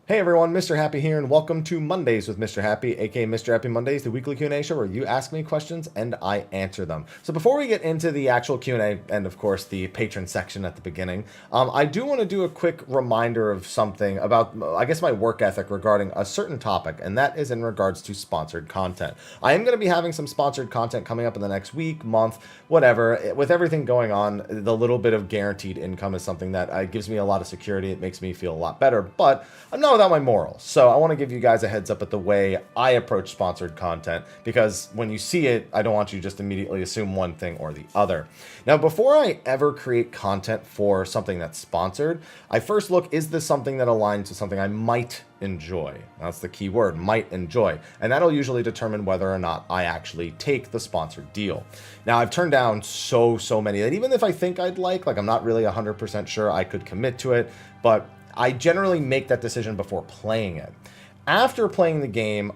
Hey everyone, Mrhappy here, and welcome to Mondays with Mrhappy, aka Mrhappy Mondays, the weekly Q&A show where you ask me questions and I answer them. So before we get into the actual Q&A, and of course the patron section at the beginning, I do want to do a quick reminder of something about, I guess, my work ethic regarding a certain topic, and that is in regards to sponsored content. I am going to be having some sponsored content coming up in the next week, month, whatever. With everything going on, the little bit of guaranteed income is something that gives me a lot of security. It makes me feel a lot better, but I'm not without my morals. So I want to give you guys a heads up at the way I approach sponsored content, because when you see it, I don't want you to just immediately assume one thing or the other. Now, before I ever create content for something that's sponsored, I first look, is this something that aligns to something I might enjoy? That's the key word, might enjoy. And that'll usually determine whether or not I actually take the sponsored deal. Now, I've turned down so many that even if I think I'd like I'm not really 100% sure I could commit to it, but I generally make that decision before playing it. After playing the game,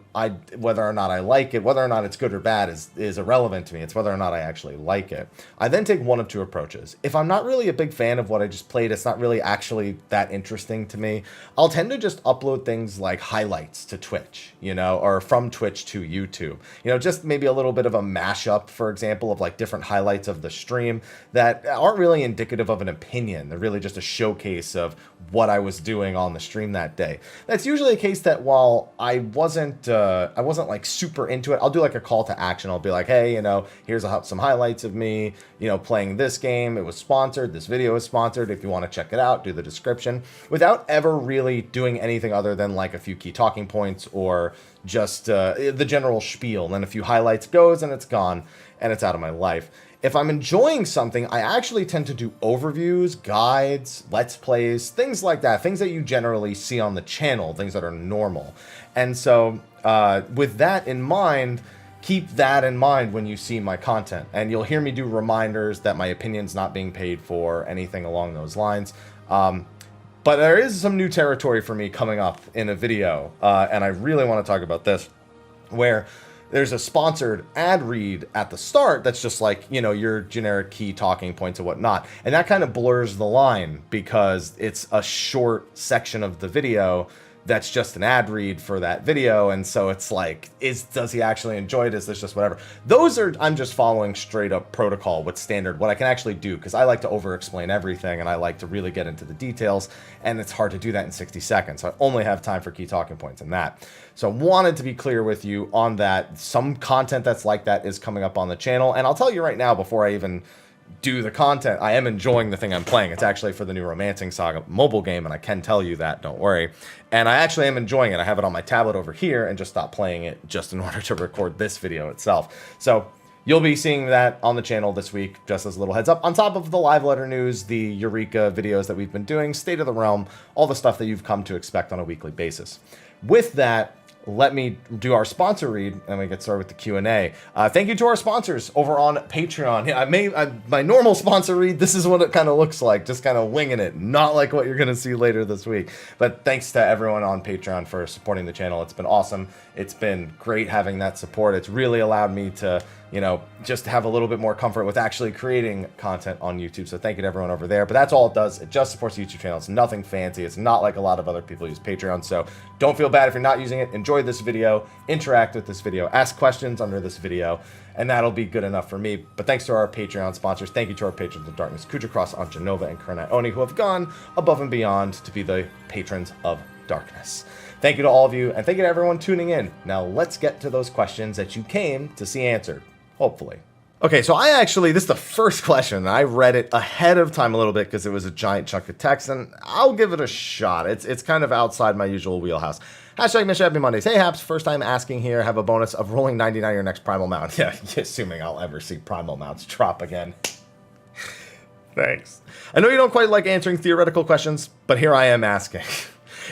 whether or not I like it, whether or not it's good or bad is irrelevant to me. It's whether or not I actually like it. I then take one of two approaches. If I'm not really a big fan of what I just played, it's not really actually that interesting to me, I'll tend to just upload things like highlights to Twitch, or from Twitch to YouTube. Just maybe a little bit of a mashup, for example, of like different highlights of the stream that aren't really indicative of an opinion. They're really just a showcase of what I was doing on the stream that day. That's usually a case that while I wasn't like super into it, I'll do like a call to action. I'll be like, hey, here's some highlights of me, playing this game. It was sponsored. This video is sponsored. If you want to check it out, do the description, without ever really doing anything other than like a few key talking points or just the general spiel. And then a few highlights goes and it's gone and it's out of my life. If I'm enjoying something, I actually tend to do overviews, guides, let's plays, things like that, things that you generally see on the channel, things that are normal. And so with that in mind, keep that in mind when you see my content. And you'll hear me do reminders that my opinion's not being paid for, anything along those lines. But there is some new territory for me coming up in a video, and I really want to talk about this, where there's a sponsored ad read at the start that's just like, your generic key talking points and whatnot. And that kind of blurs the line because it's a short section of the video that's just an ad read for that video. And so it's like, does he actually enjoy it? Is this just whatever? I'm just following straight up protocol with standard, what I can actually do, because I like to over explain everything and I like to really get into the details, and it's hard to do that in 60 seconds. So I only have time for key talking points and that. So I wanted to be clear with you on that. Some content that's like that is coming up on the channel. And I'll tell you right now, before I even do the content, I am enjoying the thing I'm playing. It's actually for the new Romancing Saga mobile game, and I can tell you that, don't worry. And I actually am enjoying it. I have it on my tablet over here and just stopped playing it just in order to record this video itself. So you'll be seeing that on the channel this week, just as a little heads up, on top of the live letter news, the Eureka videos that we've been doing, State of the Realm, all the stuff that you've come to expect on a weekly basis. With that, let me do our sponsor read, and we get started with the Q&A. Thank you to our sponsors over on Patreon. Yeah, my normal sponsor read, this is what it kind of looks like, just kind of winging it, not like what you're going to see later this week. But thanks to everyone on Patreon for supporting the channel. It's been awesome. It's been great having that support. It's really allowed me to, just have a little bit more comfort with actually creating content on YouTube. So thank you to everyone over there. But that's all it does. It just supports the YouTube channel. It's nothing fancy. It's not like a lot of other people use Patreon. So don't feel bad if you're not using it. Enjoy this video, interact with this video, ask questions under this video, and that'll be good enough for me. But thanks to our Patreon sponsors. Thank you to our patrons of darkness, Khuja Cross on Jenova and Kurenai Oni, who have gone above and beyond to be the patrons of darkness. Thank you to all of you, and thank you to everyone tuning in. Now let's get to those questions that you came to see answered. Hopefully. Okay, so this is the first question. I read it ahead of time a little bit because it was a giant chunk of text, and I'll give it a shot. It's kind of outside my usual wheelhouse. Hashtag Mrhappy Mondays. Hey, Haps, first time asking here. Have a bonus of rolling 99 your next primal mount. Yeah, assuming I'll ever see primal mounts drop again. Thanks. I know you don't quite like answering theoretical questions, but here I am asking.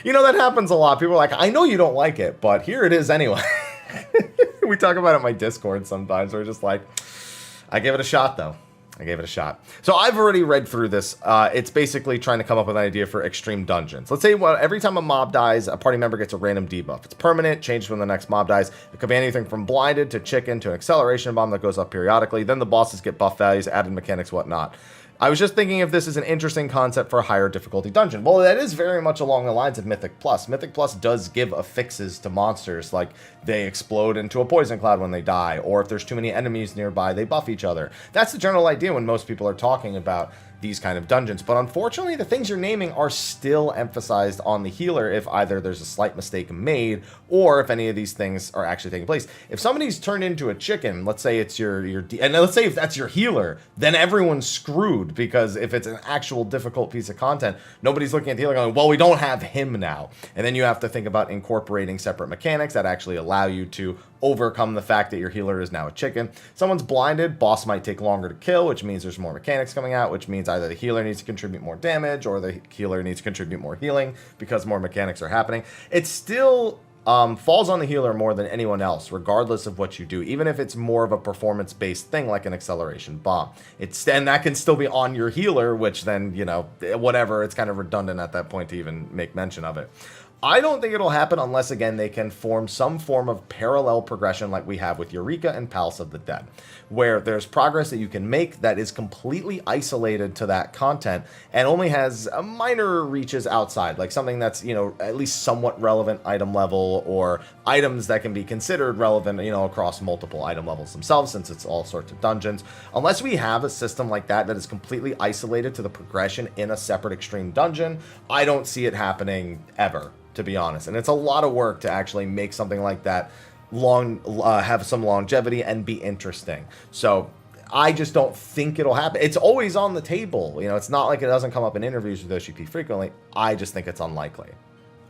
That happens a lot. People are like, I know you don't like it, but here it is anyway. We talk about it in my Discord sometimes. We're just like, I gave it a shot, though. I gave it a shot. So I've already read through this. It's basically trying to come up with an idea for extreme dungeons. Let's say every time a mob dies, a party member gets a random debuff. It's permanent, changes when the next mob dies. It could be anything from blinded to chicken to an acceleration bomb that goes up periodically. Then the bosses get buff values, added mechanics, whatnot. I was just thinking if this is an interesting concept for a higher difficulty dungeon. Well, that is very much along the lines of Mythic Plus. Mythic Plus does give affixes to monsters, like they explode into a poison cloud when they die, or if there's too many enemies nearby, they buff each other. That's the general idea when most people are talking about these kind of dungeons. But unfortunately, the things you're naming are still emphasized on the healer if either there's a slight mistake made or if any of these things are actually taking place. If somebody's turned into a chicken, let's say it's and let's say if that's your healer, then everyone's screwed, because if it's an actual difficult piece of content, nobody's looking at the healer going, well, we don't have him now. And then you have to think about incorporating separate mechanics that actually allow you to overcome the fact that your healer is now a chicken. Someone's blinded, boss might take longer to kill, which means there's more mechanics coming out, which means either the healer needs to contribute more damage or the healer needs to contribute more healing because more mechanics are happening. It still falls on the healer more than anyone else, regardless of what you do, even if it's more of a performance-based thing like an acceleration bomb. And that can still be on your healer, which then, whatever, it's kind of redundant at that point to even make mention of it. I don't think it'll happen unless, again, they can form some form of parallel progression like we have with Eureka and Palace of the Dead, where there's progress that you can make that is completely isolated to that content and only has a minor reaches outside, like something that's, at least somewhat relevant item level, or items that can be considered relevant, across multiple item levels themselves, since it's all sorts of dungeons. Unless we have a system like that that is completely isolated to the progression in a separate extreme dungeon, I don't see it happening ever, to be honest. And it's a lot of work to actually make something like that have some longevity and be interesting. So I just don't think it'll happen. It's always on the table. It's not like it doesn't come up in interviews with OCP frequently. I just think it's unlikely.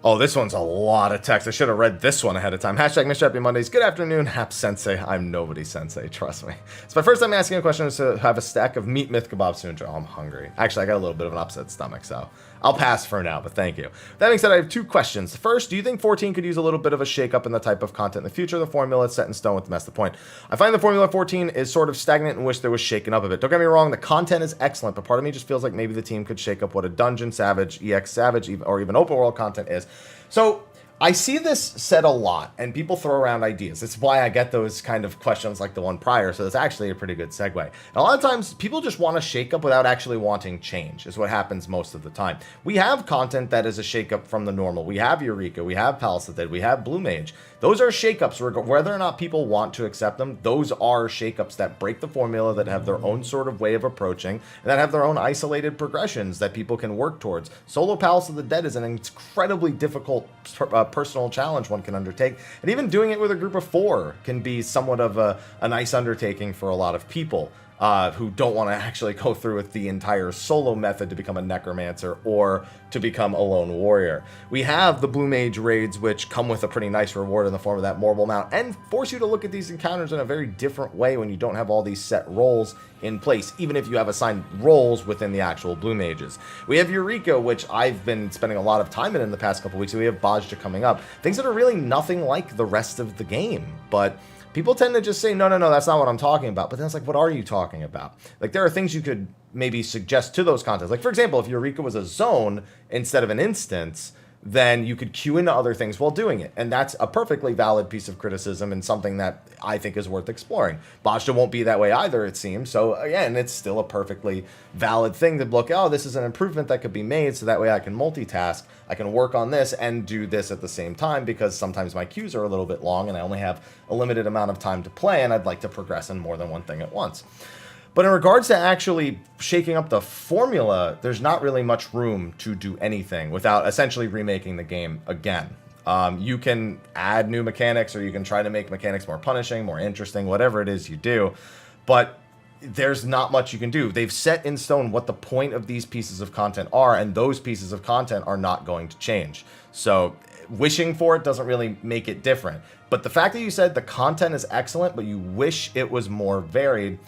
Oh, this one's a lot of text. I should have read this one ahead of time. Hashtag Mrhappy Mondays. Good afternoon, Hap Sensei. I'm nobody sensei, trust me. It's my first time asking a question to have a stack of meat myth kebab soon. Oh, I'm hungry. Actually, I got a little bit of an upset stomach, so I'll pass for now, but thank you. That being said, I have two questions. First, do you think 14 could use a little bit of a shake-up in the type of content in the future? The formula is set in stone with the mess. The point. I find the formula 14 is sort of stagnant and wish there was shaken up a bit. Don't get me wrong, the content is excellent, but part of me just feels like maybe the team could shake up what a Dungeon Savage, EX Savage, or even open world content is. So I see this said a lot, and people throw around ideas. It's why I get those kind of questions like the one prior, so it's actually a pretty good segue. And a lot of times, people just want a shakeup without actually wanting change, is what happens most of the time. We have content that is a shakeup from the normal. We have Eureka, we have Palace of the Dead, we have Blue Mage. Those are shakeups, whether or not people want to accept them. Those are shakeups that break the formula, that have their own sort of way of approaching, and that have their own isolated progressions that people can work towards. Solo Palace of the Dead is an incredibly difficult personal challenge one can undertake, and even doing it with a group of 4 can be somewhat of a nice undertaking for a lot of people who don't want to actually go through with the entire solo method to become a necromancer or to become a lone warrior. We have the Blue Mage raids, which come with a pretty nice reward in the form of that Marble Mount, and force you to look at these encounters in a very different way when you don't have all these set roles in place, even if you have assigned roles within the actual Blue Mages. We have Eureka, which I've been spending a lot of time in the past couple weeks, and we have Bajra coming up. Things that are really nothing like the rest of the game, but people tend to just say, no, that's not what I'm talking about. But then it's like, what are you talking about? Like, there are things you could maybe suggest to those contents. Like, for example, if Eureka was a zone instead of an instance, then you could queue into other things while doing it. And that's a perfectly valid piece of criticism and something that I think is worth exploring. Bajra won't be that way either, it seems. So again, it's still a perfectly valid thing to look, oh, this is an improvement that could be made, so that way I can multitask. I can work on this and do this at the same time, because sometimes my queues are a little bit long and I only have a limited amount of time to play, and I'd like to progress in more than one thing at once. But in regards to actually shaking up the formula, there's not really much room to do anything without essentially remaking the game again. You can add new mechanics, or you can try to make mechanics more punishing, more interesting, whatever it is you do. But there's not much you can do. They've set in stone what the point of these pieces of content are, and those pieces of content are not going to change. So wishing for it doesn't really make it different. But the fact that you said the content is excellent, but you wish it was more varied,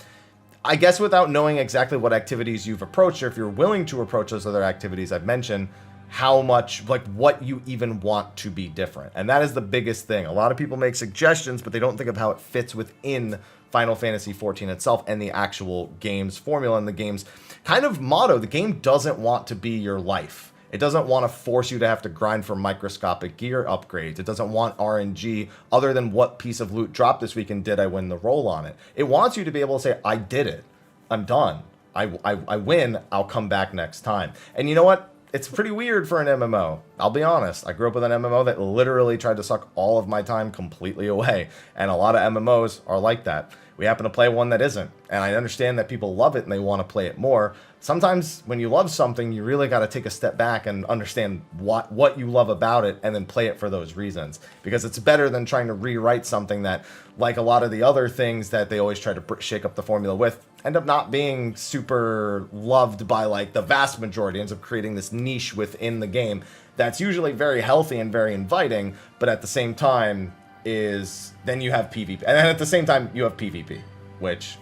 I guess without knowing exactly what activities you've approached, or if you're willing to approach those other activities I've mentioned, how much, like, what you even want to be different. And that is the biggest thing. A lot of people make suggestions, but they don't think of how it fits within Final Fantasy XIV itself and the actual game's formula and the game's kind of motto. The game doesn't want to be your life. It doesn't want to force you to have to grind for microscopic gear upgrades. It doesn't want RNG other than what piece of loot dropped this week and did I win the roll on it. It wants you to be able to say, I did it. I'm done. I win, I'll come back next time. And you know what? It's pretty weird for an MMO. I'll be honest. I grew up with an MMO that literally tried to suck all of my time completely away. And a lot of MMOs are like that. We happen to play one that isn't. And I understand that people love it and they want to play it more. Sometimes when you love something, you really got to take a step back and understand what you love about it and then play it for those reasons. Because it's better than trying to rewrite something that, like a lot of the other things that they always try to shake up the formula with, end up not being super loved by like the vast majority. It ends up creating this niche within the game that's usually very healthy and very inviting, but at the same time is then you have PvP. And then at the same time you have PvP, which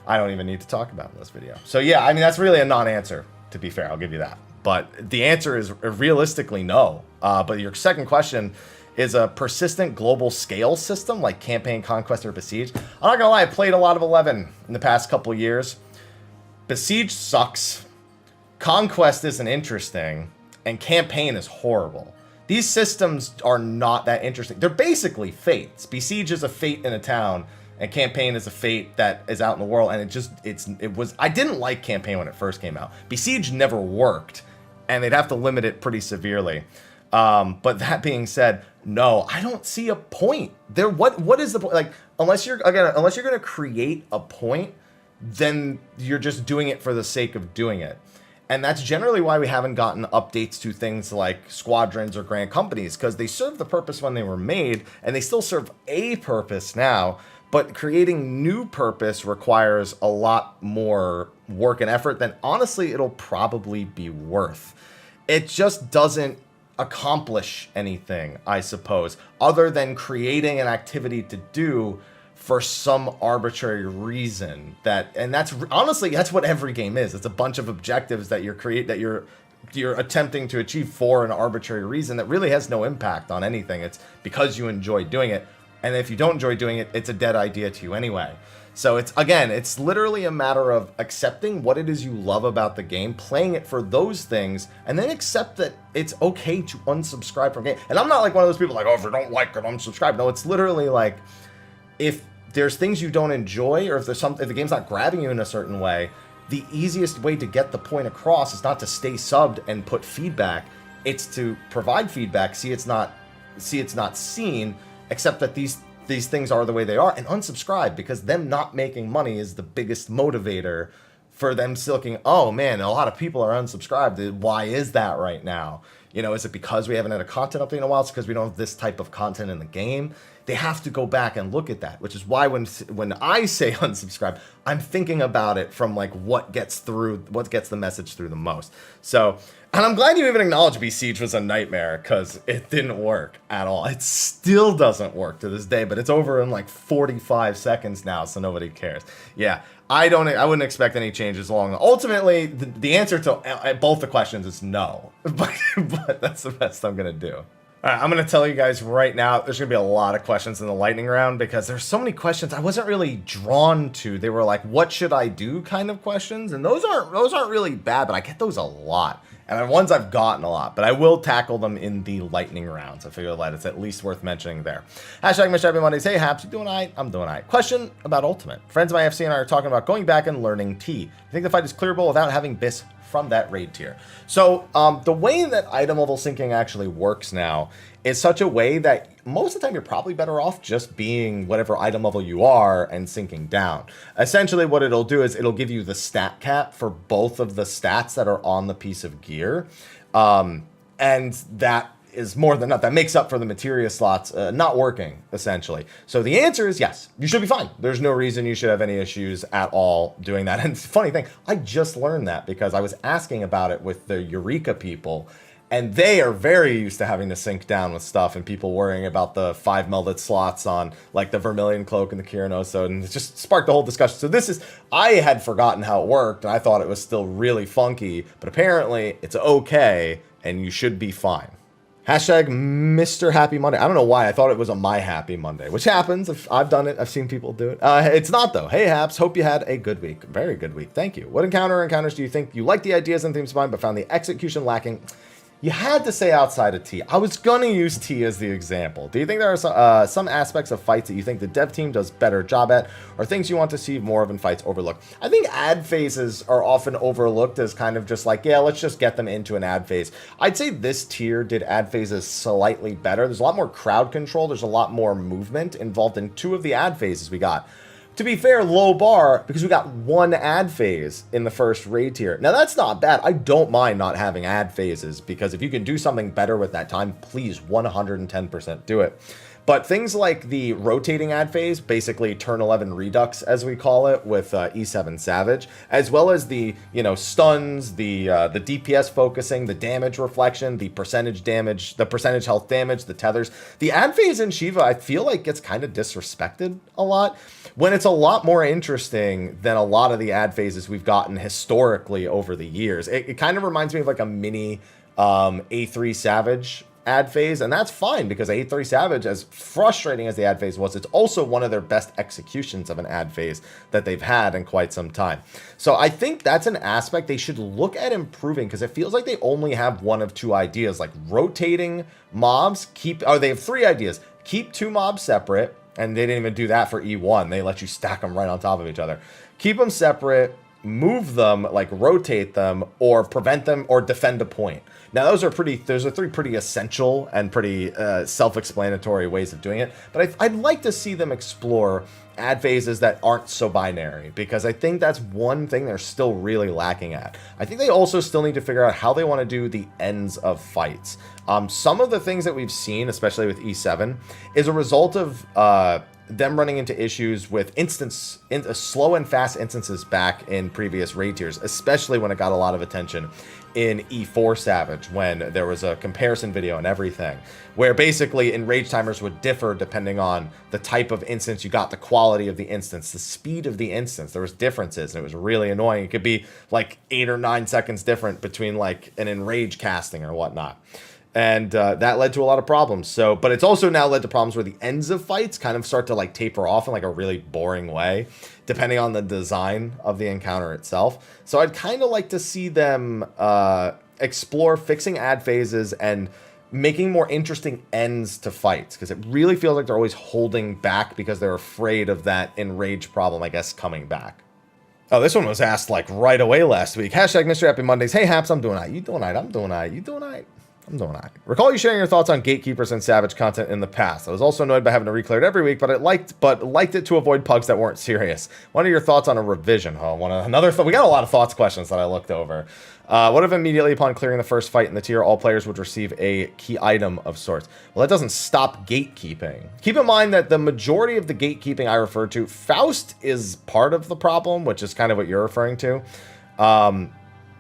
I don't even need to talk about in this video. So yeah, I mean, that's really a non-answer, to be fair. I'll give you that. But the answer is realistically no. But your second question is a persistent global scale system like Campaign, Conquest, or Besiege. I'm not gonna lie, I played a lot of 11 in the past couple years. Besiege sucks. Conquest isn't interesting. And Campaign is horrible. These systems are not that interesting. They're basically fates. Besiege is a fate in a town, and Campaign is a fate that is out in the world. And I didn't like Campaign when it first came out. Besiege never worked, and they'd have to limit it pretty severely. But that being said, no, I don't see a point there. What is the point? Like, unless you're going to create a point, then you're just doing it for the sake of doing it. And that's generally why we haven't gotten updates to things like squadrons or grand companies, because they served the purpose when they were made, and they still serve a purpose now. But creating new purpose requires a lot more work and effort than honestly it'll probably be worth. It just doesn't accomplish anything, I suppose, other than creating an activity to do for some arbitrary reason. And that's honestly, that's what every game is. It's a bunch of objectives that you're attempting to achieve for an arbitrary reason that really has no impact on anything. It's because you enjoy doing it. And if you don't enjoy doing it, it's a dead idea to you anyway. So it's literally a matter of accepting what it is you love about the game, playing it for those things, and then accept that it's okay to unsubscribe from game. And I'm not like one of those people like, oh, if you don't like it, unsubscribe. No, it's literally like, if there's things you don't enjoy, or if the game's not grabbing you in a certain way, the easiest way to get the point across is not to stay subbed and put feedback. It's to provide feedback, see it's not seen, accept that these things are the way they are, and unsubscribe, because them not making money is the biggest motivator for them looking, oh man, a lot of people are unsubscribed. Why is that right now? You know, is it because we haven't had a content update in a while? It's because we don't have this type of content in the game. They have to go back and look at that, which is why when I say unsubscribe, I'm thinking about it from like what gets the message through the most. So, and I'm glad you even acknowledged Besiege was a nightmare, because it didn't work at all. It still doesn't work to this day, but it's over in like 45 seconds now, so nobody cares. Yeah, I wouldn't expect any changes along. Ultimately, the answer to both the questions is no, but that's the best I'm gonna do. All right, I'm going to tell you guys right now, there's going to be a lot of questions in the lightning round, because there's so many questions I wasn't really drawn to. They were like, what should I do kind of questions? And those aren't really bad, but I get those a lot. And the ones I've gotten a lot, but I will tackle them in the lightning rounds. I figure that it's at least worth mentioning there. Hashtag Mrhappy Mondays. Hey, Haps, you doing all right? I'm doing all right. Question about Ultimate. Friends of my FC and I are talking about going back and learning T. You think the fight is clearable without having Biss from that raid tier? So the way that item level syncing actually works now is such a way that most of the time you're probably better off just being whatever item level you are and syncing down. Essentially what it'll do is it'll give you the stat cap for both of the stats that are on the piece of gear. And that is more than enough. That makes up for the materia slots not working, essentially. So the answer is yes, you should be fine. There's no reason you should have any issues at all doing that. And it's a funny thing, I just learned that because I was asking about it with the Eureka people, and they are very used to having to sync down with stuff and people worrying about the 5 melded slots on like the Vermilion Cloak and the Kirinoso, and it just sparked the whole discussion. So I had forgotten how it worked, and I thought it was still really funky, but apparently it's okay, and you should be fine. Hashtag Mr. Happy Monday. I don't know why I thought it was a My Happy Monday, which happens. I've done it. I've seen people do it. It's not, though. Hey, Haps. Hope you had a good week. Very good week. Thank you. What encounters do you think you liked the ideas and themes behind, but found the execution lacking? You had to say outside of T. I was going to use T as the example. Do you think there are some aspects of fights that you think the dev team does better job at, or things you want to see more of in fights overlooked? I think ad phases are often overlooked as kind of just like, yeah, let's just get them into an ad phase. I'd say this tier did ad phases slightly better. There's a lot more crowd control. There's a lot more movement involved in 2 of the ad phases we got. To be fair, low bar, because we got 1 ad phase in the first raid tier. Now, that's not bad. I don't mind not having ad phases, because if you can do something better with that time, please 110% do it. But things like the rotating ad phase, basically turn 11 redux, as we call it, with E7 Savage, as well as the, stuns, the DPS focusing, the damage reflection, the percentage damage, the percentage health damage, the tethers. The ad phase in Shiva, I feel like gets kind of disrespected a lot, when it's a lot more interesting than a lot of the ad phases we've gotten historically over the years. It kind of reminds me of like a mini A3 Savage ad phase, and that's fine, because A3 Savage, as frustrating as the ad phase was, it's also one of their best executions of an ad phase that they've had in quite some time. So I think that's an aspect they should look at improving, because it feels like they only have one of 2 ideas, like rotating mobs, they have 3 ideas. Keep 2 mobs separate, and they didn't even do that for E1. They let you stack them right on top of each other. Keep them separate, move them, like rotate them, or prevent them, or defend a point. Now, those are 3 pretty essential and pretty self-explanatory ways of doing it. But I'd like to see them explore ad phases that aren't so binary, because I think that's one thing they're still really lacking at. I think they also still need to figure out how they want to do the ends of fights. Some of the things that we've seen, especially with E7, is a result of them running into issues with slow and fast instances back in previous raid tiers, especially when it got a lot of attention in E4 Savage, when there was a comparison video and everything, where basically enrage timers would differ depending on the type of instance you got, the quality of the instance, the speed of the instance. There was differences, and it was really annoying. It could be like 8 or 9 seconds different between like an enrage casting or whatnot. And that led to a lot of problems. But it's also now led to problems where the ends of fights kind of start to like taper off in like a really boring way, depending on the design of the encounter itself. So I'd kind of like to see them explore fixing ad phases and making more interesting ends to fights, because it really feels like they're always holding back because they're afraid of that enrage problem, I guess, coming back. Oh, this one was asked like right away last week. Hashtag Mr. Happy Mondays. Hey, Haps, I'm doing all right. You doing all right? I'm doing all right. You doing all right? I'm doing all right. Recall you sharing your thoughts on gatekeepers and Savage content in the past. I was also annoyed by having to re-clear it every week, but liked it to avoid pugs that weren't serious. What are your thoughts on a revision? Oh, we got a lot of thoughts questions that I looked over. What if immediately upon clearing the first fight in the tier, all players would receive a key item of sorts? Well, that doesn't stop gatekeeping. Keep in mind that the majority of the gatekeeping I refer to, Faust is part of the problem, which is kind of what you're referring to.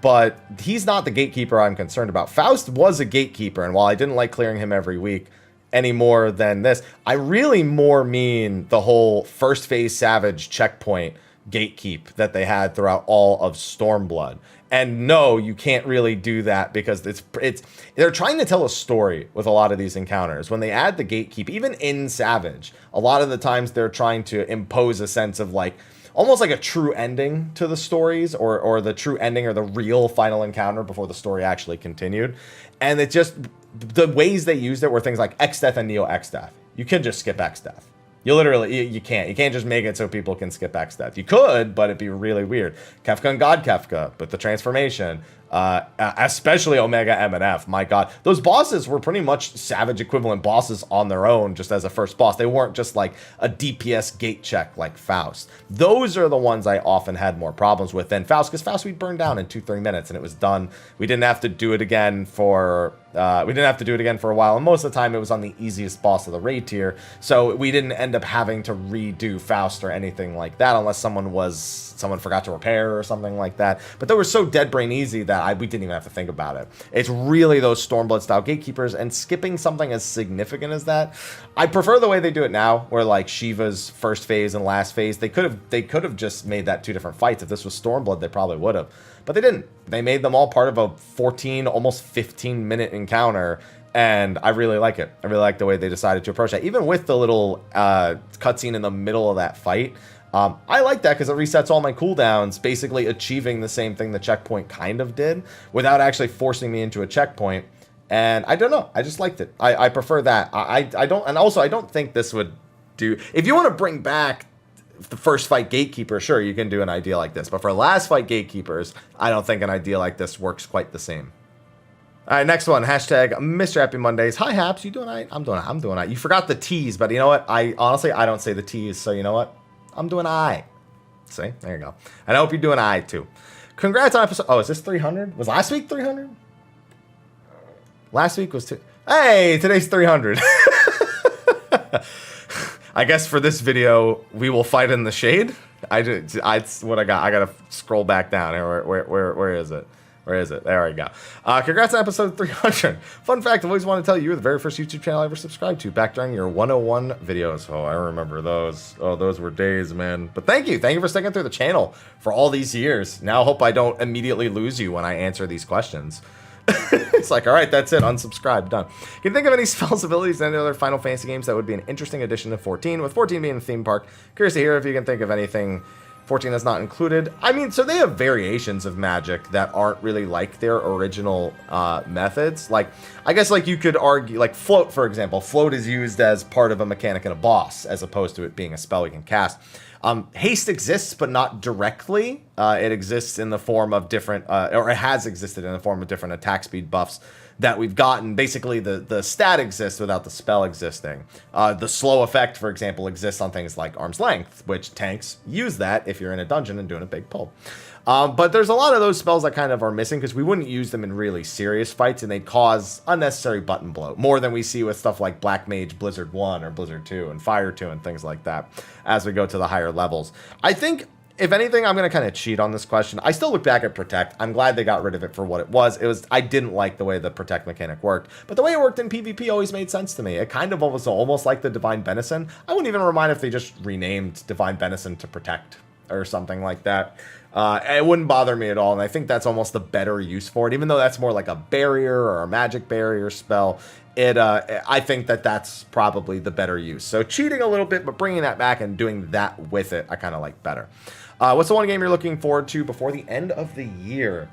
But he's not the gatekeeper I'm concerned about. Faust was a gatekeeper, and while I didn't like clearing him every week any more than this, I really more mean the whole first phase Savage checkpoint gatekeep that they had throughout all of Stormblood. And no, you can't really do that, because they're trying to tell a story with a lot of these encounters. When they add the gatekeep, even in Savage, a lot of the times they're trying to impose a sense of like, almost like a true ending to the stories, or the true ending or the real final encounter before the story actually continued. And it just, the ways they used it were things like X-Death and Neo-X-Death. You can just skip X-Death. You can't just make it so people can skip X-Death. You could, but it'd be really weird. Kefka and God Kefka, but the transformation, especially Omega M and F, my god. Those bosses were pretty much Savage equivalent bosses on their own, just as a first boss. They weren't just like a DPS gate check like Faust. Those are the ones I often had more problems with than Faust, because Faust we'd burn down in 2-3 minutes and it was done. We didn't have to do it again for a while, and most of the time it was on the easiest boss of the raid tier, so we didn't end up having to redo Faust or anything like that, unless someone forgot to repair or something like that. But they were so dead brain easy that we didn't even have to think about it. It's really those Stormblood style gatekeepers, and skipping something as significant as that. I prefer the way they do it now, where like Shiva's first phase and last phase, they could have just made that 2 different fights. If this was Stormblood, they probably would have. But they didn't. They made them all part of a 14, almost 15-minute encounter, and I really like it. I really like the way they decided to approach that. Even with the little cutscene in the middle of that fight, I like that because it resets all my cooldowns, basically achieving the same thing the checkpoint kind of did, without actually forcing me into a checkpoint. And I don't know. I just liked it. I prefer that. I don't, and also I don't think this would do. If you want to bring back the first fight gatekeeper, sure, you can do an idea like this. But for last fight gatekeepers, I don't think an idea like this works quite the same. All right, next one. Hashtag Mr. Happy Mondays. Hi, Haps. You doing all right? I'm doing all right. You forgot the T's, but you know what? I don't say the T's, so you know what? I'm doing all right. See? There you go. And I hope you're doing all right, too. Congrats on episode... Oh, is this 300? Was last week 300? Last week was... Hey, today's 300. I guess for this video, we will fight in the shade. What I got. I gotta scroll back down. Where is it? Where is it? There we go. Congrats on episode 300. Fun fact, I've always wanted to tell you, you're the very first YouTube channel I ever subscribed to, back during your 101 videos. Oh, I remember those. Oh, those were days, man. But thank you. Thank you for sticking through the channel for all these years. Now I hope I don't immediately lose you when I answer these questions. It's like, all right, that's it. Unsubscribe. Done. Can you think of any spells, abilities, and any other Final Fantasy games that would be an interesting addition to 14? With 14 being a theme park, curious to hear if you can think of anything 14 is not included. I mean, so they have variations of magic that aren't really like their original methods. Like, I guess, like, you could argue, like, float, for example. Float is used as part of a mechanic in a boss, as opposed to it being a spell you can cast. Haste exists, but not directly. It exists in the form of different, or it has existed in the form of different attack speed buffs that we've gotten. Basically, the stat exists without the spell existing. The slow effect, for example, exists on things like Arm's Length, which tanks use that if you're in a dungeon and doing a big pull. But there's a lot of those spells that kind of are missing because we wouldn't use them in really serious fights, and they'd cause unnecessary button blow, more than we see with stuff like Black Mage Blizzard 1 or Blizzard 2 and Fire 2 and things like that as we go to the higher levels. I think, if anything, I'm going to kind of cheat on this question. I still look back at Protect. I'm glad they got rid of it for what it was. I didn't like the way the Protect mechanic worked, but the way it worked in PvP always made sense to me. It kind of was almost like the Divine Benison. I wouldn't even mind if they just renamed Divine Benison to Protect or something like that. It wouldn't bother me at all, and I think that's almost the better use for it. Even though that's more like a barrier or a magic barrier spell, I think that's probably the better use. So cheating a little bit, but bringing that back and doing that with it, I kind of like better. What's the one game you're looking forward to before the end of the year?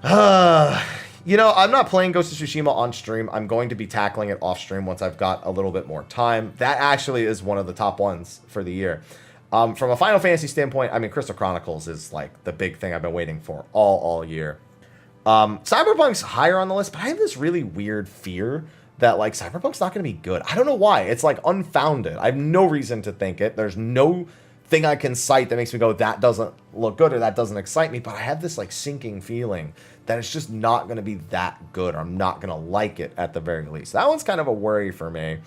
You know, I'm not playing Ghost of Tsushima on stream. I'm going to be tackling it off stream once I've got a little bit more time. That actually is one of the top ones for the year. From a Final Fantasy standpoint, I mean, Crystal Chronicles is like the big thing I've been waiting for all year. Cyberpunk's higher on the list, but I have this really weird fear that, like, Cyberpunk's not going to be good. I don't know why. It's, like, unfounded. I have no reason to think it. There's no thing I can cite that makes me go, that doesn't look good or that doesn't excite me, but I have this, like, sinking feeling that it's just not going to be that good, or I'm not going to like it at the very least. That one's kind of a worry for me.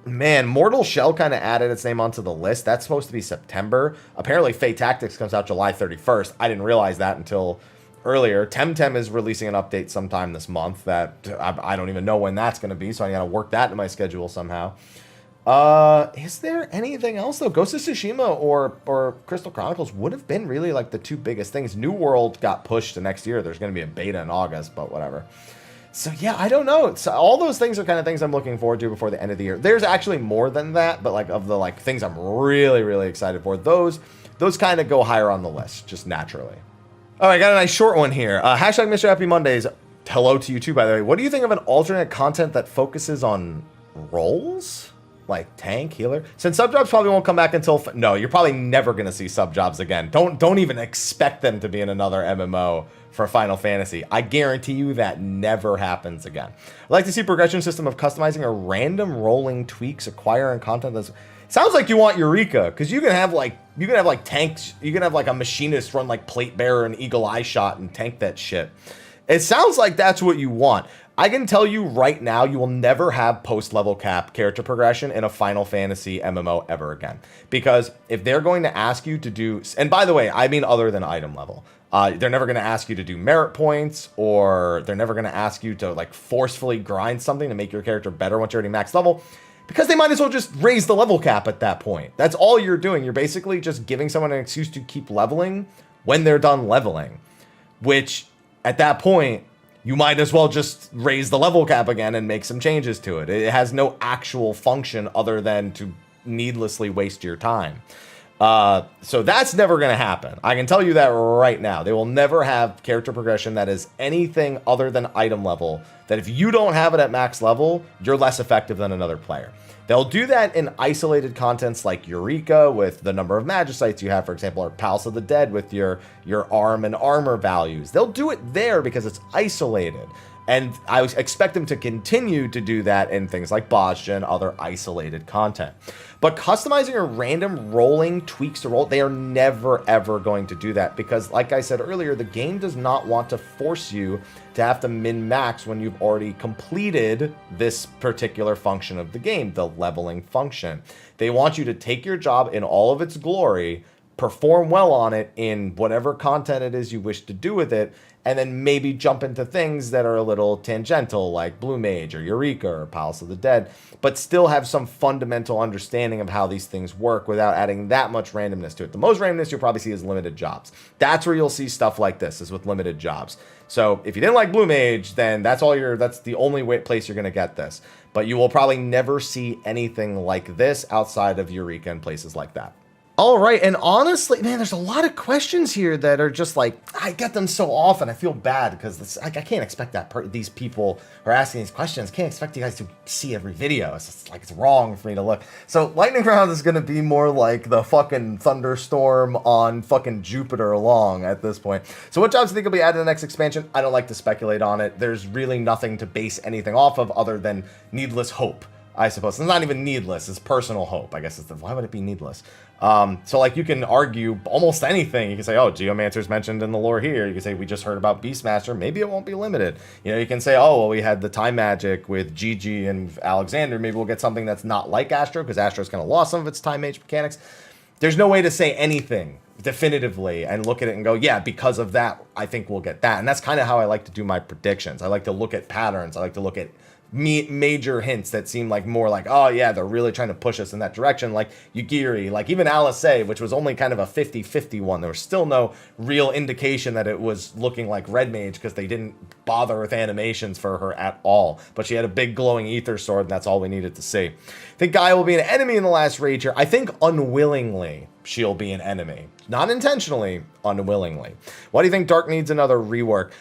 Man, Mortal Shell kind of added its name onto the list. That's supposed to be September. Apparently, Fate Tactics comes out July 31st. I didn't realize that until earlier. Temtem is releasing an update sometime this month that I don't even know when that's going to be, so I got to work that into my schedule somehow. Is there anything else, though? Ghost of Tsushima or Crystal Chronicles would have been really like the two biggest things. New World got pushed to next year. There's going to be a beta in August, but whatever. So, yeah, I don't know. So all those things are kind of things I'm looking forward to before the end of the year. There's actually more than that, but, like, of the, like, things I'm really, really excited for, those kind of go higher on the list, just naturally. All right, got a nice short one here. Hashtag Mr. Happy Mondays. Hello to you, too, by the way. What do you think of an alternate content that focuses on roles? Like tank, healer? Since sub jobs probably won't come back until... No, you're probably never going to see sub jobs again. Don't even expect them to be in another MMO for Final Fantasy. I guarantee you that never happens again. I'd like to see progression system of customizing or random rolling tweaks, acquiring content that's... Sounds like you want Eureka, because you can have like tanks, you can have like a machinist run like Plate Bearer and Eagle Eye Shot and tank that shit. It sounds like that's what you want. I can tell you right now, you will never have post-level cap character progression in a Final Fantasy MMO ever again. Because if they're going to ask you to do... And by the way, I mean other than item level. They're never going to ask you to do merit points, or they're never going to ask you to like forcefully grind something to make your character better once you're already max level. Because they might as well just raise the level cap at that point. That's all you're doing. You're basically just giving someone an excuse to keep leveling when they're done leveling. Which, at that point... You might as well just raise the level cap again and make some changes to it. It has no actual function other than to needlessly waste your time. So that's never going to happen. I can tell you that right now. They will never have character progression that is anything other than item level, that if you don't have it at max level, you're less effective than another player. They'll do that in isolated contents like Eureka with the number of Magicites you have, for example, or Palace of the Dead with your arm and armor values. They'll do it there because it's isolated. And I expect them to continue to do that in things like Bozja and other isolated content. But customizing or random rolling tweaks to roll, they are never, ever going to do that because, like I said earlier, the game does not want to force you to have to min-max when you've already completed this particular function of the game, the leveling function. They want you to take your job in all of its glory, perform well on it in whatever content it is you wish to do with it, and then maybe jump into things that are a little tangential, like Blue Mage or Eureka or Palace of the Dead, but still have some fundamental understanding of how these things work without adding that much randomness to it. The most randomness you'll probably see is limited jobs. That's where you'll see stuff like this, is with limited jobs. So if you didn't like Blue Mage, then that's the only place you're going to get this. But you will probably never see anything like this outside of Eureka and places like that. All right, and honestly, man, there's a lot of questions here that are just like, I get them so often. I feel bad because I can't expect that these people who are asking these questions, can't expect you guys to see every video. It's just like, it's wrong for me to look. So lightning round is going to be more like the fucking thunderstorm on fucking Jupiter along at this point. So what jobs do you think will be added in the next expansion? I don't like to speculate on it. There's really nothing to base anything off of other than needless hope, I suppose. It's not even needless, it's personal hope. I guess why would it be needless? So like you can argue almost anything. You can say, oh, Geomancer's mentioned in the lore here. You can say, we just heard about Beastmaster. Maybe it won't be limited. You can say, oh, well, we had the time magic with Gigi and Alexander. Maybe we'll get something that's not like Astro because Astro's kind of lost some of its time mage mechanics. There's no way to say anything definitively and look at it and go, yeah, because of that, I think we'll get that. And that's kind of how I like to do my predictions. I like to look at patterns. I like to look at major hints that seem like more like, oh yeah, they're really trying to push us in that direction, like Yugiri, like even Alice, which was only kind of a 50-50 one. There was still no real indication that it was looking like Red Mage because they didn't bother with animations for her at all. But she had a big glowing ether sword, and that's all we needed to see. I think Gaia will be an enemy in the last raid here. I think unwillingly she'll be an enemy. Not intentionally, unwillingly. Why do you think Dark needs another rework?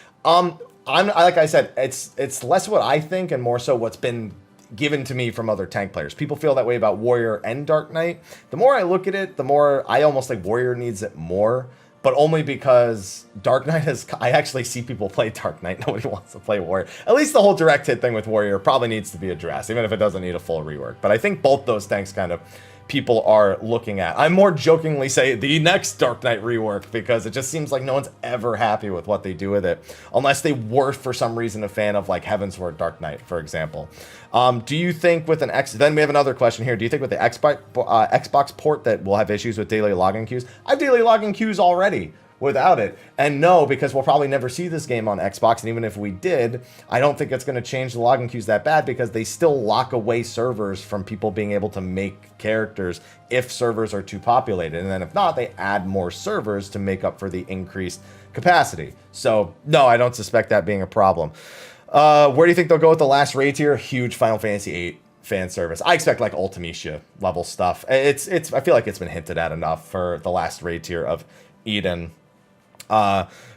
Like I said, it's less what I think and more so what's been given to me from other tank players. People feel that way about Warrior and Dark Knight. The more I look at it, the more I almost think Warrior needs it more, but only because Dark Knight I actually see people play Dark Knight. Nobody wants to play Warrior. At least the whole direct hit thing with Warrior probably needs to be addressed, even if it doesn't need a full rework. But I think both those tanks kind of people are looking at. I more jokingly say the next Dark Knight rework because it just seems like no one's ever happy with what they do with it, unless they were for some reason a fan of like Heavensward Dark Knight, for example. Do you think with then we have another question here. Do you think with the Xbox port that we'll have issues with daily login queues? I have daily login queues already without it. And no, because we'll probably never see this game on Xbox, and even if we did, I don't think it's going to change the login queues that bad because they still lock away servers from people being able to make characters if servers are too populated. And then if not, they add more servers to make up for the increased capacity. So no, I don't suspect that being a problem. Where do you think they'll go with the last raid tier? Huge Final Fantasy VIII fan service. I expect like Ultimecia level stuff. I feel like it's been hinted at enough for the last raid tier of Eden.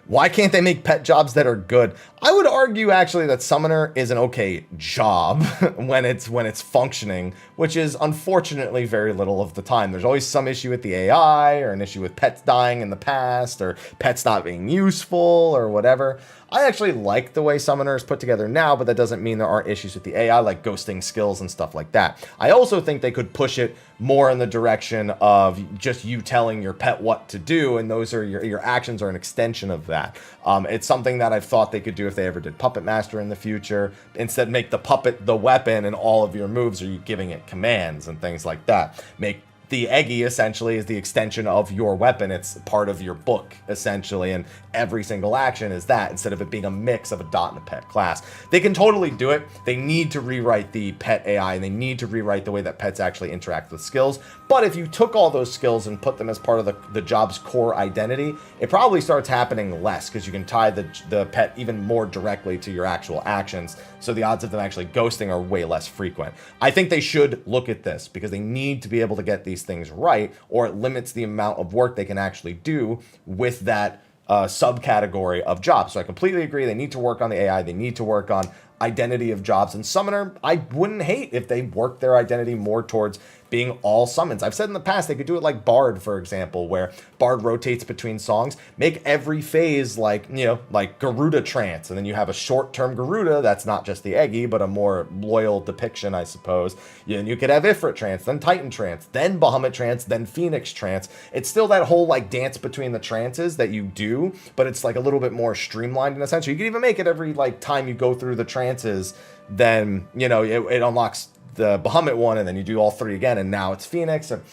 Why can't they make pet jobs that are good? I would argue actually that Summoner is an okay job when it's functioning, which is unfortunately very little of the time. There's always some issue with the AI or an issue with pets dying in the past or pets not being useful or whatever. I actually like the way Summoner is put together now, but that doesn't mean there aren't issues with the AI, like ghosting skills and stuff like that. I also think they could push it more in the direction of just you telling your pet what to do, and those are your actions are an extension of that. It's something that I've thought they could do if they ever did Puppet Master in the future. Instead, make the puppet the weapon, and all of your moves are you giving it commands and things like that. Make the Eggy essentially is the extension of your weapon. It's part of your book, essentially, and every single action is that, instead of it being a mix of a dot and a pet class. They can totally do it. They need to rewrite the pet AI, and they need to rewrite the way that pets actually interact with skills. But if you took all those skills and put them as part of the job's core identity, it probably starts happening less, because you can tie the pet even more directly to your actual actions, so the odds of them actually ghosting are way less frequent. I think they should look at this, because they need to be able to get the these things right, or it limits the amount of work they can actually do with that subcategory of jobs. So I completely agree. They need to work on the AI. They need to work on identity of jobs. And Summoner, I wouldn't hate if they worked their identity more towards being all summons. I've said in the past, they could do it like Bard, for example, where Bard rotates between songs. Make every phase like, you know, like Garuda Trance. And then you have a short-term Garuda that's not just the Eggy, but a more loyal depiction, I suppose. And you could have Ifrit Trance, then Titan Trance, then Bahamut Trance, then Phoenix Trance. It's still that whole like dance between the trances that you do, but it's like a little bit more streamlined in a sense. You can even make it every like time you go through the trances, then, you know, it unlocks the Bahamut one, and then you do all three again, and now it's Phoenix. And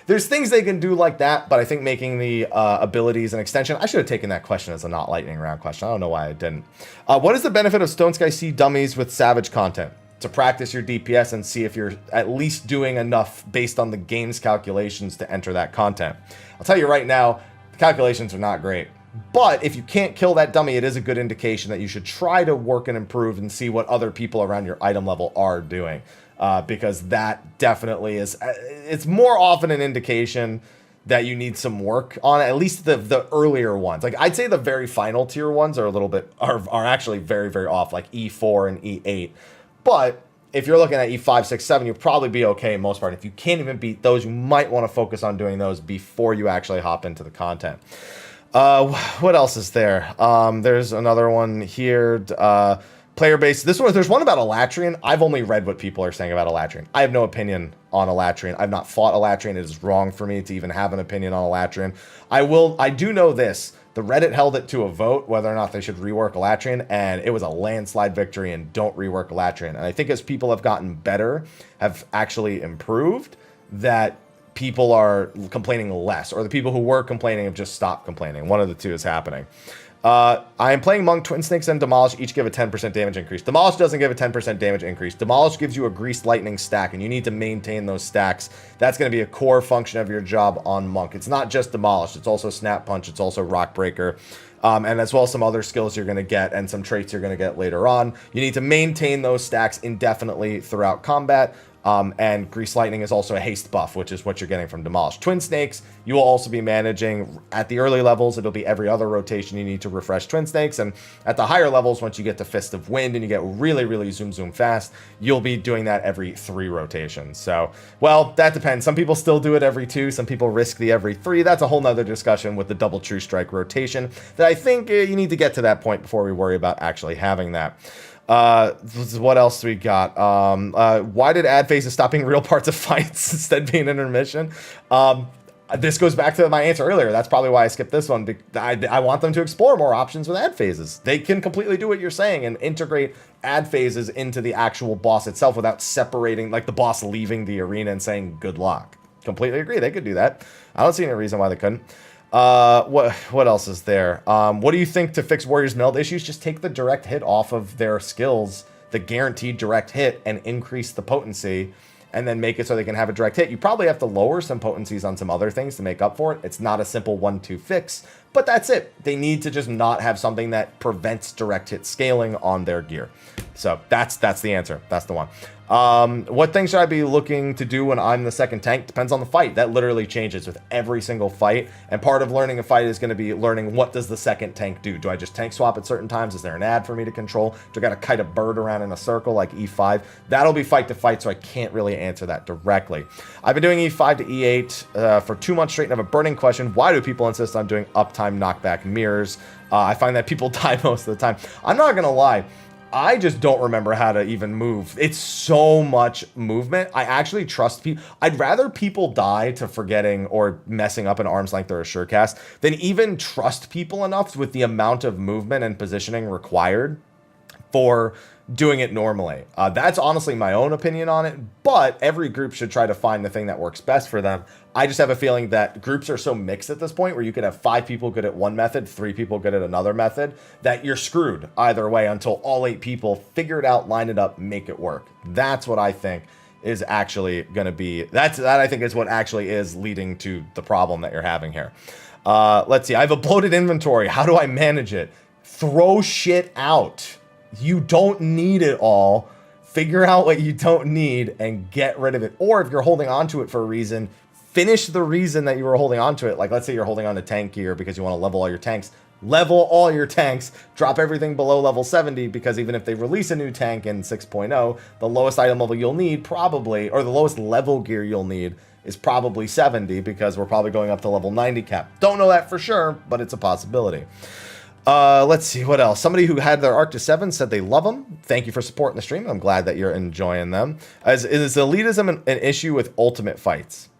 there's things they can do like that, but I think making the abilities an extension. I should have taken that question as a not lightning round question. I don't know why I didn't. What is the benefit of Stone Sky Sea dummies with Savage content? To practice your DPS and see if you're at least doing enough based on the game's calculations to enter that content. I'll tell you right now, the calculations are not great. But if you can't kill that dummy, it is a good indication that you should try to work and improve and see what other people around your item level are doing. Because that definitely is, it's more often an indication that you need some work on at least the earlier ones. Like I'd say the very final tier ones are a little bit, are actually very, very off, like E4 and E8. But if you're looking at E5, 6, 7, you'll probably be okay in most part. If you can't even beat those, you might want to focus on doing those before you actually hop into the content. What else is there? There's another one here. Player base. This one, there's one about Elatrian. I've only read what people are saying about Elatrian. I have no opinion on Elatrian. I've not fought Elatrian. It is wrong for me to even have an opinion on Elatrian. I do know this. The Reddit held it to a vote whether or not they should rework Elatrian, and it was a landslide victory and don't rework Elatrian. And I think as people have gotten better, have actually improved, that people are complaining less, or the people who were complaining have just stopped complaining. One of the two is happening. I am playing Monk. Twin Snakes and Demolish each give a 10% damage increase. Demolish doesn't give a 10% damage increase. Demolish gives you a Greased Lightning stack, and you need to maintain those stacks. That's going to be a core function of your job on Monk. It's not just Demolish. It's also Snap Punch. It's also Rock Breaker. And as well as some other skills you're going to get and some traits you're going to get later on. You need to maintain those stacks indefinitely throughout combat. And Greased Lightning is also a haste buff, which is what you're getting from Demolish. Twin Snakes, you will also be managing at the early levels. It'll be every other rotation you need to refresh Twin Snakes. And at the higher levels, once you get to Fist of Wind and you get really, really zoom fast, you'll be doing that every 3 rotations. So, well, that depends. Some people still do it every 2. Some people risk the every 3. That's a whole nother discussion with the double True Strike rotation that I think you need to get to that point before we worry about actually having that. What else we got? Why did ad phases stop being real parts of fights instead being intermission? This goes back to my answer earlier. That's probably why I skipped this one. I want them to explore more options with ad phases. They can completely do what you're saying and integrate ad phases into the actual boss itself without separating, like the boss leaving the arena and saying good luck. Completely agree. They could do that. I don't see any reason why they couldn't. What else is there? What do you think to fix Warriors' meld issues? Just take the direct hit off of their skills, the guaranteed direct hit, and increase the potency, and then make it so they can have a direct hit. You probably have to lower some potencies on some other things to make up for it. It's not a simple 1-2 fix, but that's it. They need to just not have something that prevents direct hit scaling on their gear. So that's the answer. That's the one. What things should I be looking to do when I'm the second tank? Depends on the fight. That literally changes with every single fight. And part of learning a fight is going to be learning what does the second tank do. Do I just tank swap at certain times? Is there an ad for me to control? Do I got to kite a bird around in a circle like E5? That'll be fight to fight, so I can't really answer that directly. I've been doing E5 to E8 for 2 months straight and have a burning question. Why do people insist on doing uptime knockback mirrors? I find that people die most of the time. I'm not going to lie. I just don't remember how to even move. It's so much movement. I actually trust people. I'd rather people die to forgetting or messing up an arm's length or a surecast than even trust people enough with the amount of movement and positioning required for doing it normally. That's honestly my own opinion on it, but every group should try to find the thing that works best for them. I just have a feeling that groups are so mixed at this point where you could have 5 people good at one method, 3 people good at another method, that you're screwed either way until all 8 people figure it out, line it up, make it work. That's what I think is actually going to be, that I think is what actually is leading to the problem that you're having here. Let's see. I have a bloated inventory. How do I manage it? Throw shit out. You don't need it all. Figure out what you don't need and get rid of it. Or if you're holding on to it for a reason, finish the reason that you were holding on to it. Like, let's say you're holding on to tank gear because you want to level all your tanks. Level all your tanks, drop everything below level 70, because even if they release a new tank in 6.0, the lowest item level you'll need probably, or the lowest level gear you'll need is probably 70, because we're probably going up to level 90 cap. Don't know that for sure, but it's a possibility. Let's see what else. Somebody who had their arc to 7 said they love them. Thank you for supporting the stream. I'm glad that you're enjoying them. Is elitism an issue with ultimate fights?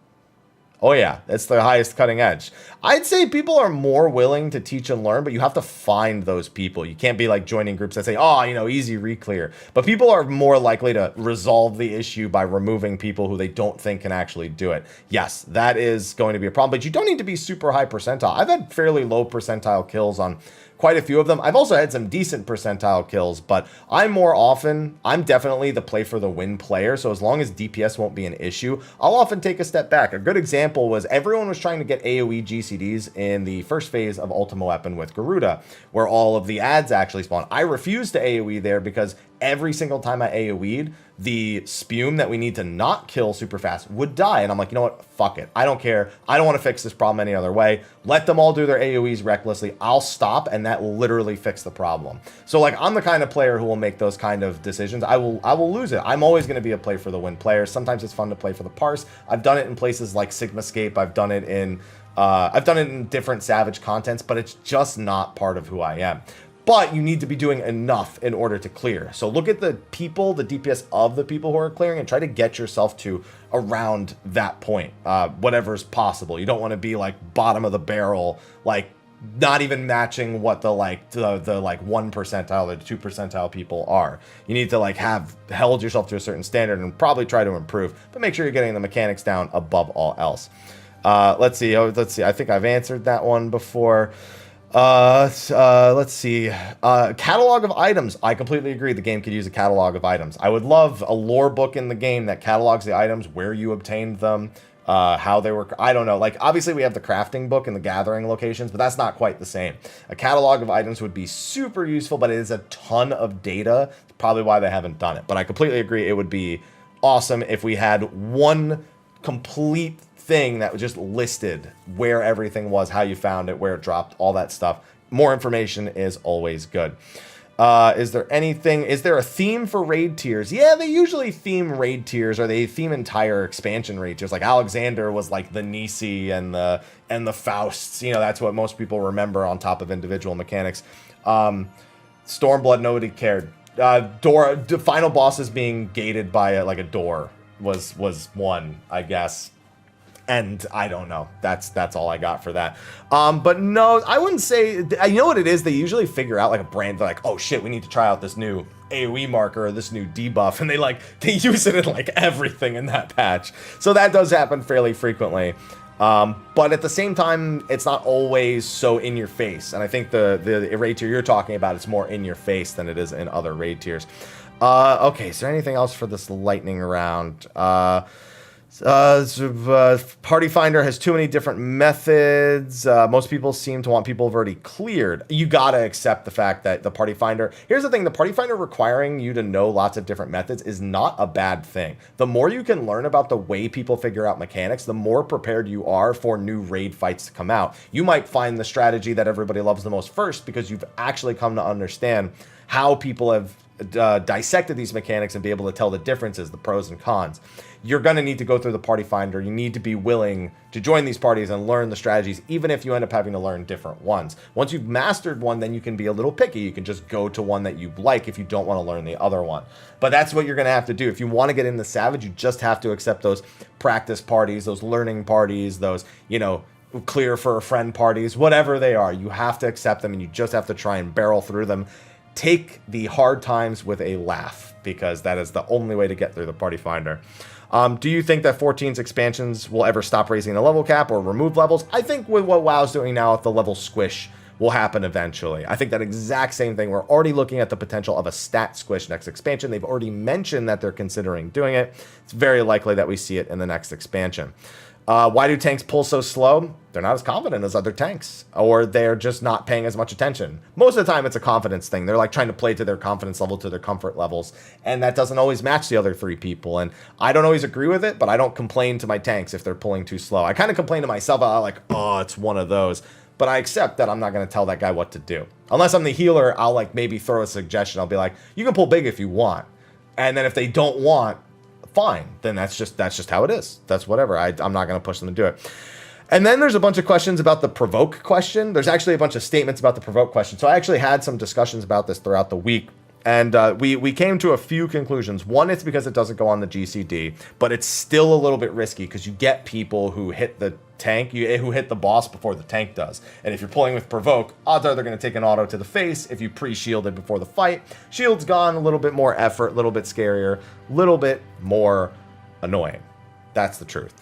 Oh yeah, it's the highest cutting edge. I'd say people are more willing to teach and learn, but you have to find those people. You can't be like joining groups that say, oh, you know, easy reclear. But people are more likely to resolve the issue by removing people who they don't think can actually do it. Yes, that is going to be a problem, but you don't need to be super high percentile. I've had fairly low percentile kills on quite a few of them. I've also had some decent percentile kills, but I'm definitely the play for the win player. So as long as DPS won't be an issue, I'll often take a step back. A good example was everyone was trying to get AoE GCDs in the first phase of Ultima Weapon with Garuda, where all of the ads actually spawn. I refused to AoE there because every single time I AoE'd, the spume that we need to not kill super fast would die. And I'm like, you know what? Fuck it. I don't care. I don't want to fix this problem any other way. Let them all do their AoEs recklessly. I'll stop, and that literally fixed the problem. So like, I'm the kind of player who will make those kind of decisions. I will lose it. I'm always going to be a play for the win player. Sometimes it's fun to play for the parse. I've done it in places like Sigmascape. I've done it in different Savage contents, but it's just not part of who I am. But you need to be doing enough in order to clear. So look at the people, the DPS of the people who are clearing, and try to get yourself to around that point, whatever's possible. You don't want to be like bottom of the barrel, like not even matching what the like 1 percentile or 2 percentile people are. You need to like have held yourself to a certain standard and probably try to improve, but make sure you're getting the mechanics down above all else. Let's see. I think I've answered that one before. Let's see. Catalog of items. I completely agree. The game could use a catalog of items. I would love a lore book in the game that catalogs the items, where you obtained them, how they were. I don't know. Like, obviously we have the crafting book and the gathering locations, but that's not quite the same. A catalog of items would be super useful, but it is a ton of data. It's probably why they haven't done it. But I completely agree. It would be awesome if we had one complete thing that was just listed where everything was, how you found it, where it dropped, all that stuff. More information is always good. Is there a theme for raid tiers? Yeah, they usually theme raid tiers, or they theme entire expansion raid tiers. Like Alexander was like the Nisi and the Fausts. You know, that's what most people remember on top of individual mechanics. Stormblood, nobody cared. The final bosses being gated by a door was one, I guess. And I don't know. That's all I got for that. But no, I wouldn't say. You know what it is? They usually figure out like a brand. They're like, oh shit, we need to try out this new AoE marker or this new debuff, and they use it in like everything in that patch. So that does happen fairly frequently. But at the same time, it's not always so in your face. And I think the raid tier you're talking about is more in your face than it is in other raid tiers. Okay, is there anything else for this lightning round? Party Finder has too many different methods. Most people seem to want people who've already cleared. You gotta accept the fact that the Party Finder... Here's the thing, the Party Finder requiring you to know lots of different methods is not a bad thing. The more you can learn about the way people figure out mechanics, the more prepared you are for new raid fights to come out. You might find the strategy that everybody loves the most first because you've actually come to understand how people have dissected these mechanics and be able to tell the differences, the pros and cons. You're going to need to go through the Party Finder. You need to be willing to join these parties and learn the strategies, even if you end up having to learn different ones. Once you've mastered one, then you can be a little picky. You can just go to one that you like if you don't want to learn the other one. But that's what you're going to have to do. If you want to get into Savage, you just have to accept those practice parties, those learning parties, those, clear for a friend parties, whatever they are. You have to accept them, and you just have to try and barrel through them. Take the hard times with a laugh, because that is the only way to get through the Party Finder. Do you think that 14's expansions will ever stop raising the level cap or remove levels? I think with what WoW's doing now, if the level squish will happen eventually. I think that exact same thing. We're already looking at the potential of a stat squish next expansion. They've already mentioned that they're considering doing it. It's very likely that we see it in the next expansion. Why do tanks pull so slow? They're not as confident as other tanks, or they're just not paying as much attention. Most of the time, it's a confidence thing. They're like trying to play to their confidence level, to their comfort levels, and that doesn't always match the other 3 people. And I don't always agree with it, but I don't complain to my tanks if they're pulling too slow. I kind of complain to myself, like, oh, it's one of those. But I accept that I'm not going to tell that guy what to do. Unless I'm the healer, I'll like maybe throw a suggestion. I'll be like, you can pull big if you want. And then if they don't want, fine. Then that's just how it is. That's whatever. I'm not going to push them to do it. And then there's a bunch of questions about the provoke question. There's actually a bunch of statements about the provoke question. So I actually had some discussions about this throughout the week. And we came to a few conclusions. One, it's because it doesn't go on the GCD, but it's still a little bit risky because you get people who hit the tank, who hit the boss before the tank does. And if you're pulling with provoke, odds are they're going to take an auto to the face if you pre-shielded before the fight. Shield's gone, a little bit more effort, a little bit scarier, a little bit more annoying. That's the truth.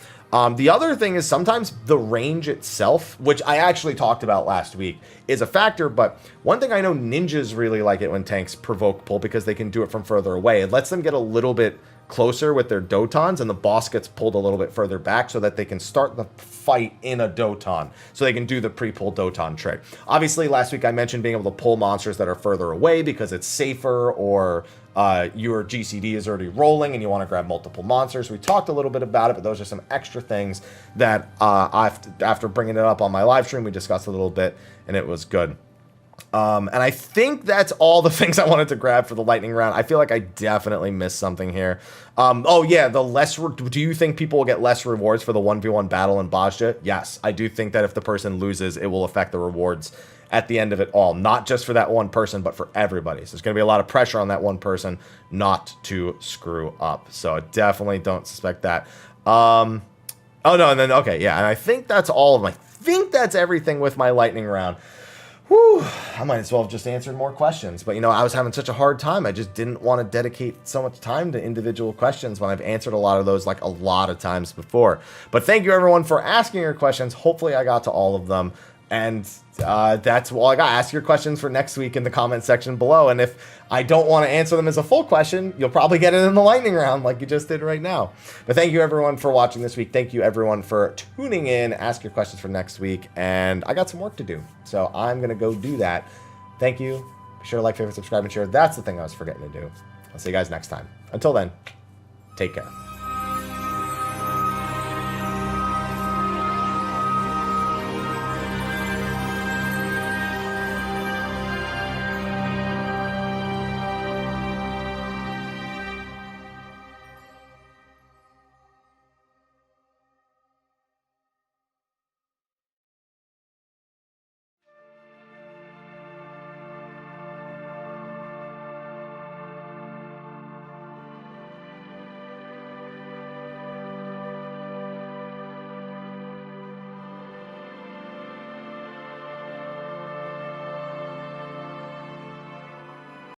The other thing is sometimes the range itself, which I actually talked about last week, is a factor. But one thing I know, ninjas really like it when tanks provoke pull because they can do it from further away. It lets them get a little bit closer with their dotons, and the boss gets pulled a little bit further back so that they can start the fight in a doton, so they can do the pre-pull doton trick. Obviously, last week I mentioned being able to pull monsters that are further away because it's safer, or your GCD is already rolling and you want to grab multiple monsters. We talked a little bit about it, but those are some extra things that after bringing it up on my live stream, we discussed a little bit, and it was good. And I think that's all the things I wanted to grab for the lightning round. I feel like I definitely missed something here. Oh yeah, do you think people will get less rewards for the 1v1 battle in Bajja? Yes, I do think that if the person loses, it will affect the rewards at the end of it all. Not just for that one person, but for everybody. So there's going to be a lot of pressure on that one person not to screw up. So I definitely don't suspect that. Oh no, and then, okay, yeah, and I think that's all I think that's everything with my lightning round. Whew, I might as well have just answered more questions. But, I was having such a hard time. I just didn't want to dedicate so much time to individual questions when I've answered a lot of those, like, a lot of times before. But thank you, everyone, for asking your questions. Hopefully I got to all of them. And that's all I got. Ask your questions for next week in the comment section below. And if I don't want to answer them as a full question, you'll probably get it in the lightning round like you just did right now. But thank you, everyone, for watching this week. Thank you, everyone, for tuning in. Ask your questions for next week. And I got some work to do, so I'm going to go do that. Thank you. Be sure to like, favorite, subscribe, and share. That's the thing I was forgetting to do. I'll see you guys next time. Until then, take care.